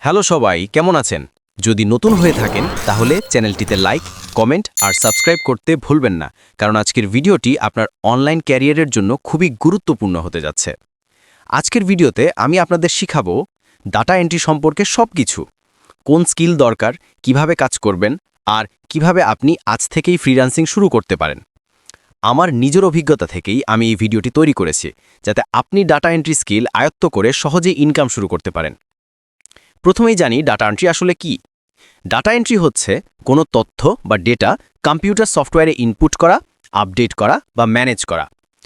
Hello সবাই, কেমন আছেন? যদি নতুন হয়ে থাকেন তাহলে চ্যানেলটিতে লাইক, কমেন্ট আর সাবস্ক্রাইব করতে ভুলবেন না, কারণ আজকের ভিডিওটি আপনার অনলাইন ক্যারিয়ারের জন্য খুবই গুরুত্বপূর্ণ হতে যাচ্ছে। আজকের ভিডিওতে আমি আপনাদের শিখাবো ডাটা এন্ট্রি সম্পর্কে সবকিছু। কোন স্কিল দরকার, কিভাবে কাজ করবেন আর কিভাবে আপনি আজ থেকেই ফ্রিল্যান্সিং শুরু করতে পারেন। আমার নিজের অভিজ্ঞতা থেকেই আমি এই ভিডিওটি তৈরি করেছি, যাতে আপনি ডাটা এন্ট্রি স্কিল আয়ত্ত করে সহজেই ইনকাম শুরু করতে পারেন। প্রথমেই জানি ডাটা এন্ট্রি আসলে কি। ডাটা এন্ট্রি হচ্ছে কোনো তথ্য বা ডেটা কম্পিউটার সফটওয়্যারে ইনপুট করা, আপডেট করা বা ম্যানেজ করা।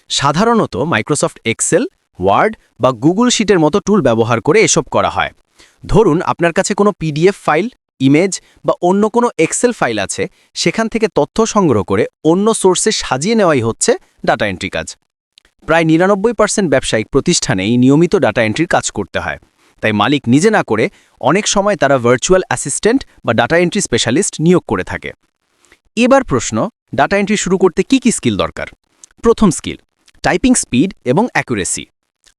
সাধারণত মাইক্রোসফট এক্সেল, ওয়ার্ড বা গুগল শিটের মতো টুল ব্যবহার করে এসব করা হয়। ধরুন আপনার কাছে কোনো পিডিএফ ফাইল, ইমেজ বা অন্য কোনো এক্সেল ফাইল আছে, সেখান থেকে তথ্য সংগ্রহ করে অন্য সোর্সে সাজিয়ে নেওয়াই হচ্ছে ডাটা এন্ট্রি কাজ। প্রায় ৯৯% ব্যবসায়িক প্রতিষ্ঠানেই নিয়মিত ডাটা এন্ট্রির কাজ করতে হয়। তাই মালিক নিজে না করে অনেক সময় তারা ভার্চুয়াল অ্যাসিস্ট্যান্ট বা ডাটা এন্ট্রি স্পেশালিস্ট নিয়োগ করে থাকে। এবার প্রশ্ন, ডাটা এন্ট্রি শুরু করতে কি কি স্কিল দরকার? প্রথম স্কিল, টাইপিং স্পিড এবং অ্যাকুরেসি।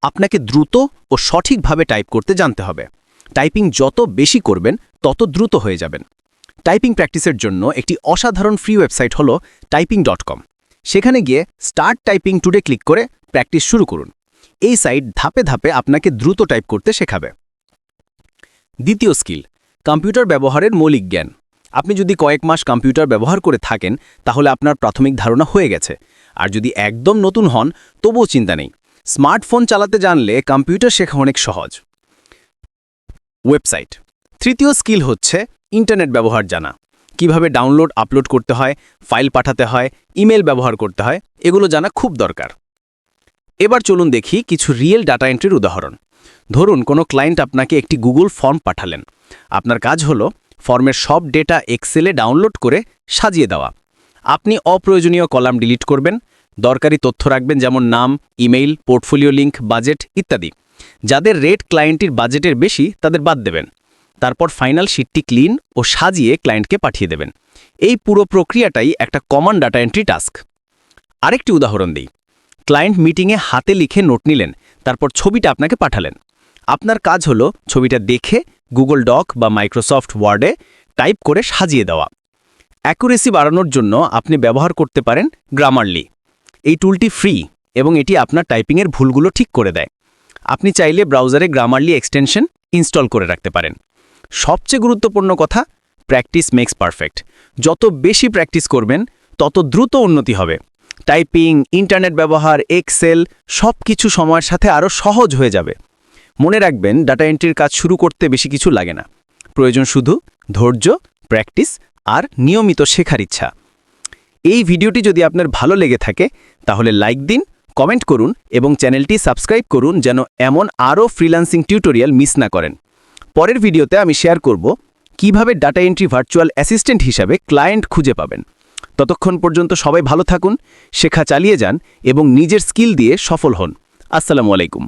আপনাকে দ্রুত ও সঠিকভাবে টাইপ করতে জানতে হবে। টাইপিং যত বেশি করবেন তত দ্রুত হয়ে যাবেন। টাইপিং প্র্যাকটিসের জন্য একটি অসাধারণ ফ্রি ওয়েবসাইট হল typing.com। সেখানে গিয়ে স্টার্ট টাইপিং টুডে ক্লিক করে প্র্যাকটিস শুরু করুন। এই সাইট ধাপে ধাপে আপনাকে দ্রুত টাইপ করতে শেখাবে। দ্বিতীয় স্কিল, কম্পিউটার ব্যবহারের মৌলিক জ্ঞান। আপনি যদি কয়েক মাস কম্পিউটার ব্যবহার করে থাকেন তাহলে আপনার প্রাথমিক ধারণা হয়ে গেছে। আর যদি একদম নতুন হন তবুও চিন্তা নেই, স্মার্টফোন চালাতে জানলে কম্পিউটার শেখা অনেক সহজ। ওয়েবসাইট। তৃতীয় স্কিল হচ্ছে ইন্টারনেট ব্যবহার জানা। কিভাবে ডাউনলোড আপলোড করতে হয়, ফাইল পাঠাতে হয়, ইমেল ব্যবহার করতে হয়, এগুলো জানা খুব দরকার। এবার চলুন দেখি কিছু রিয়েল ডাটা এন্ট্রির উদাহরণ। ধরুন কোনো ক্লায়েন্ট আপনাকে একটি গুগল ফর্ম পাঠালেন। আপনার কাজ হলো ফর্মের সব ডেটা এক্সেলে ডাউনলোড করে সাজিয়ে দেওয়া। আপনি অপ্রয়োজনীয় কলাম ডিলিট করবেন, দরকারি তথ্য রাখবেন যেমন নাম, ইমেইল, পোর্টফোলিও লিঙ্ক, বাজেট ইত্যাদি। যাদের রেট ক্লায়েন্টের বাজেটের বেশি তাদের বাদ দেবেন। তারপর ফাইনাল শিটটি ক্লিন ও সাজিয়ে ক্লায়েন্টকে পাঠিয়ে দেবেন। এই পুরো প্রক্রিয়াটাই একটা কমন ডাটা এন্ট্রি টাস্ক। আরেকটি উদাহরণ দিই। ক্লায়েন্ট মিটিংয়ে হাতে লিখে নোট নিলেন, তারপর ছবিটা আপনাকে পাঠালেন। আপনার কাজ হলো ছবিটা দেখে গুগল ডক বা মাইক্রোসফট ওয়ার্ডে টাইপ করে সাজিয়ে দেওয়া। অ্যাকুরেসি বাড়ানোর জন্য আপনি ব্যবহার করতে পারেন গ্রামারলি। এই টুলটি ফ্রি এবং এটি আপনার টাইপিংয়ের ভুলগুলো ঠিক করে দেয়। আপনি চাইলে ব্রাউজারে গ্রামারলি এক্সটেনশন ইনস্টল করে রাখতে পারেন। সবচেয়ে গুরুত্বপূর্ণ কথা, প্র্যাকটিস মেক্স পারফেক্ট। যত বেশি প্র্যাকটিস করবেন তত দ্রুত উন্নতি হবে। টাইপিং, ইন্টারনেট ব্যবহার, এক্সেল সব কিছু সময়ের সাথে আরও সহজ হয়ে যাবে। মনে রাখবেন, ডাটা এন্ট্রির কাজ শুরু করতে বেশি কিছু লাগে না। প্রয়োজন শুধু ধৈর্য, প্র্যাকটিস আর নিয়মিত শেখার ইচ্ছা। এই ভিডিওটি যদি আপনার ভালো লেগে থাকে তাহলে লাইক দিন, কমেন্ট করুন এবং চ্যানেলটি সাবস্ক্রাইব করুন যেন এমন আরও ফ্রিল্যান্সিং টিউটোরিয়াল মিস না করেন। পরের ভিডিওতে আমি শেয়ার করব কিভাবে ডাটা এন্ট্রি ভার্চুয়াল অ্যাসিস্ট্যান্ট হিসাবে ক্লায়েন্ট খুঁজে পাবেন। ততক্ষণ পর্যন্ত সবাই ভালো থাকুন, শেখা চালিয়ে যান এবং নিজের স্কিল দিয়ে সফল হন। আসসালামু আলাইকুম।